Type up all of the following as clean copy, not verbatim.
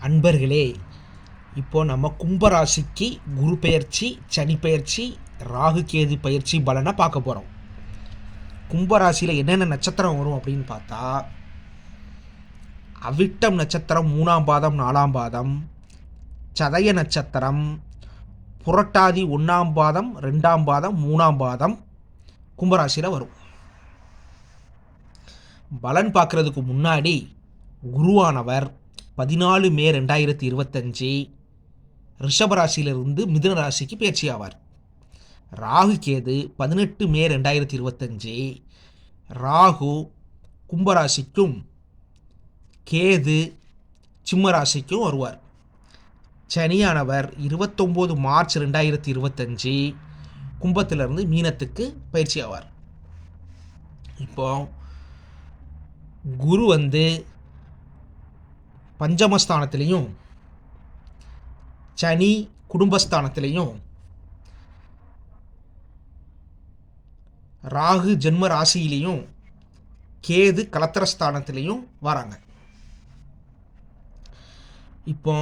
அன்பர்களே, இப்போ நம்ம கும்பராசிக்கு குரு பெயர்ச்சி, சனி பெயர்ச்சி, ராகு கேது பயிற்சி பலனை பார்க்க போகிறோம். கும்பராசியில் என்னென்ன நட்சத்திரம் வரும் அப்படின்னு பார்த்தா, அவிட்டம் நட்சத்திரம் 3ஆம் பாதம் 4ஆம் பாதம், சதய நட்சத்திரம், புரட்டாதி 1ஆம் பாதம் 2ஆம் பாதம் 3ஆம் பாதம் கும்பராசியில் வரும். பலன் பார்க்குறதுக்கு முன்னாடி குருவானவர் 14 மே 2025 ரிஷபராசியிலிருந்து மிதுன ராசிக்கு பயிற்சி ஆவார். ராகு கேது 18 மே 2025 ராகு கும்பராசிக்கும் கேது சிம்மராசிக்கும் வருவார். சனியானவர் 29 மார்ச் 2025 கும்பத்திலிருந்து மீனத்துக்கு பயிற்சி ஆவார். இப்போ குரு பஞ்சமஸ்தானத்திலையும் சனி குடும்பஸ்தானத்திலையும் ராகு ஜென்ம ராசியிலையும் கேது கலத்திரஸ்தானத்திலையும் வராங்க. இப்போ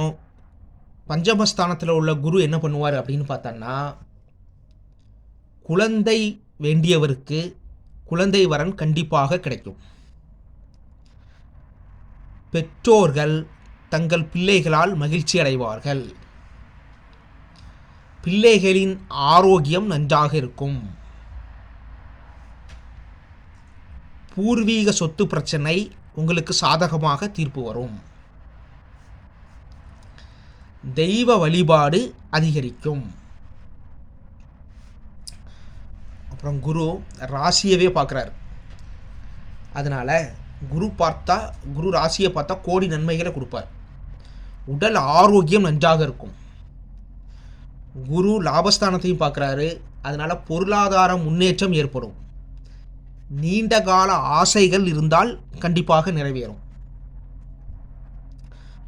பஞ்சமஸ்தானத்தில் உள்ள குரு என்ன பண்ணுவார் அப்படின்னு பார்த்தோன்னா, குழந்தை வேண்டியவருக்கு குழந்தை வரன் கண்டிப்பாக கிடைக்கும். பெற்றோர்கள் தங்கள் பிள்ளைகளால் மகிழ்ச்சி அடைவார்கள். பிள்ளைகளின் ஆரோக்கியம் நன்றாக இருக்கும். பூர்வீக சொத்து பிரச்சனை உங்களுக்கு சாதகமாக தீர்ப்பு வரும். தெய்வ வழிபாடு அதிகரிக்கும். அப்புறம் குரு ராசியவே பார்க்குறாரு. அதனால் குரு ராசியை பார்த்தா கோடி நன்மைகளை கொடுப்பார். உடல் ஆரோக்கியம் நன்றாக இருக்கும். குரு லாபஸ்தானத்தையும் பார்க்குறாரு. அதனால் பொருளாதார முன்னேற்றம் ஏற்படும். நீண்ட கால ஆசைகள் இருந்தால் கண்டிப்பாக நிறைவேறும்.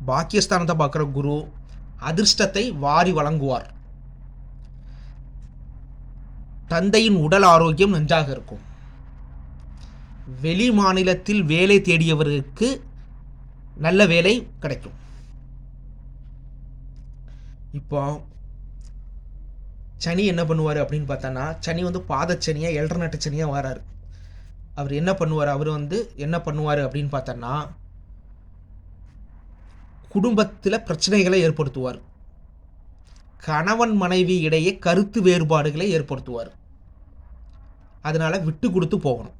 பாக்கியஸ்தானத்தை பார்க்குற குரு அதிர்ஷ்டத்தை வாரி வழங்குவார். தந்தையின் உடல் ஆரோக்கியம் நன்றாக இருக்கும். வெளி மாநிலத்தில் வேலை தேடியவர்களுக்கு நல்ல வேலை கிடைக்கும். இப்போ சனி என்ன பண்ணுவார் அப்படின்னு பார்த்தோன்னா, சனி பாதச்சனியாக 7.5 நட்டு சனியாக வராரு. அவர் என்ன பண்ணுவார் அப்படின்னு பார்த்தோன்னா, குடும்பத்தில் பிரச்சனைகளை ஏற்படுத்துவார். கணவன் மனைவி இடையே கருத்து வேறுபாடுகளை ஏற்படுத்துவார். அதனால் விட்டு கொடுத்து போகணும்.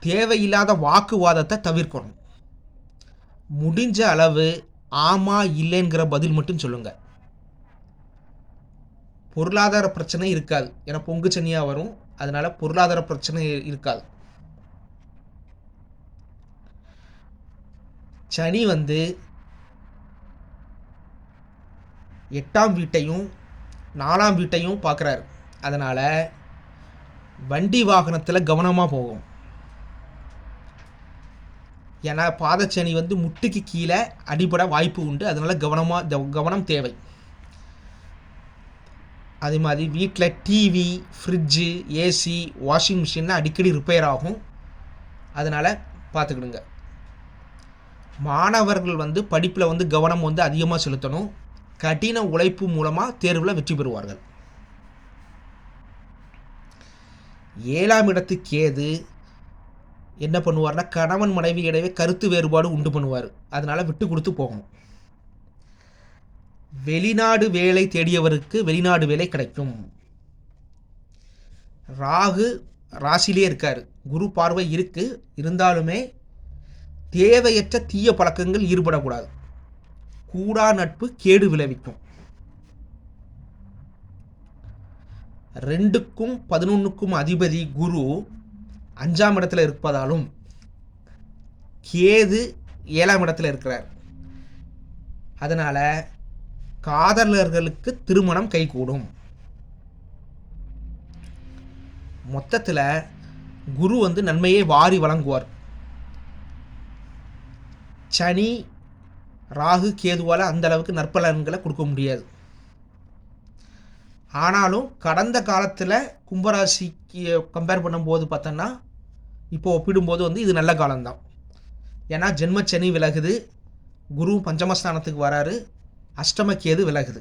தேவையில்லாத வாக்குவாதத்தை தவிர்க்கணும். முடிஞ்ச அளவு ஆமா இல்லைங்கிற பதில் மட்டும் சொல்லுங்க. பொருளாதார பிரச்சனை இருக்காது. ஏன்னா பொங்கு சனியாக வரும். அதனால பொருளாதார பிரச்சனை இருக்காது. சனி 8ஆம் வீட்டையும் 4ஆம் வீட்டையும் பார்க்குறாரு. அதனால் வண்டி வாகனத்தில் கவனமாக போகும். ஏன்னா பாதச்சனி முட்டுக்கு கீழே அடிபட வாய்ப்பு உண்டு. அதனால் கவனம் தேவை. அதே மாதிரி வீட்டில் டிவி, ஃப்ரிட்ஜு, ஏசி, வாஷிங் மிஷின்லாம் அடிக்கடி ரிப்பேர் ஆகும். அதனால் பார்த்துக்கிடுங்க. மாணவர்கள் படிப்பில் கவனம் அதிகமாக செலுத்தணும். கடின உழைப்பு மூலமாக தேர்வில் வெற்றி பெறுவார்கள். 7ஆம் இடத்து கேது என்ன பண்ணுவார்னா, கணவன் மனைவி இடையே கருத்து வேறுபாடு உண்டு பண்ணுவார். அதனால் விட்டு கொடுத்து போகணும். வெளிநாடு வேலை தேடியவருக்கு வெளிநாடு வேலை கிடைக்கும். ராகு ராசிலே இருக்கார். குரு பார்வை இருக்கு. இருந்தாலுமே தேவையற்ற தீய பழக்கங்கள் ஈடுபடக்கூடாது. கூடா நட்பு கேடு விளைவிக்கும். 2க்கும் 11க்கும் அதிபதி குரு 5ஆம் இடத்துல இருப்பதாலும் கேது 7ஆம் இடத்துல இருக்கிறார். அதனால் காதலர்களுக்கு திருமணம் கைகூடும். மொத்தத்தில் குரு நன்மையை வாரி வழங்குவார். சனி ராகு கேதுவால் அந்த அளவுக்கு நற்பலன்களை கொடுக்க முடியாது. ஆனாலும் கடந்த காலத்தில் கும்பராசிக்கு கம்பேர் பண்ணும்போது பார்த்தோன்னா, இப்போ ஒப்பிடும்போது இது நல்ல காலம்தான். ஏன்னா ஜென்மச்சனி விலகுது, குரு பஞ்சமஸ்தானத்துக்கு வராரு, அஷ்டம கேது விலகுது.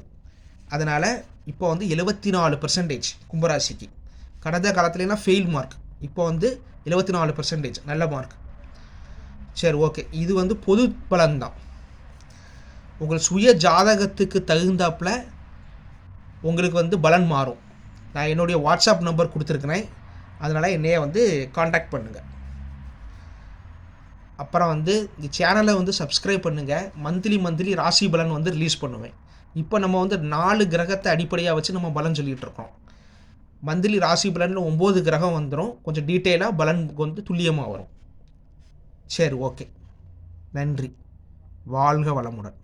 அதனால் இப்போ வந்து 74% கும்பராசிக்கு. கடந்த காலத்துலலாம் ஃபெயில் மார்க், இப்போ வந்து 74% நல்ல மார்க். சரி, ஓகே. இது வந்து பொது பலன்தான். உங்கள் சுய ஜாதகத்துக்கு தகுந்தாப்பில் உங்களுக்கு வந்து பலன் மாறும். நான் என்னுடைய வாட்ஸ்அப் நம்பர் கொடுத்துருக்குறேன், அதனால் என்னைய வந்து காண்டாக்ட் பண்ணுங்கள். அப்புறம் வந்து இந்த சேனலை வந்து சப்ஸ்கிரைப் பண்ணுங்கள். மந்த்லி ராசி பலன் வந்து ரிலீஸ் பண்ணுவேன். இப்போ நம்ம வந்து 4 கிரகத்தை அடிப்படையாக வச்சு நம்ம பலன் சொல்லிகிட்டு இருக்கோம். மந்த்லி ராசி பலனில் 9 கிரகம் வந்துடும். கொஞ்சம் டீட்டெயிலாக பலன் வந்து துல்லியமாக வரும். சரி, ஓகே. நன்றி. வாழ்க வளமுடன்.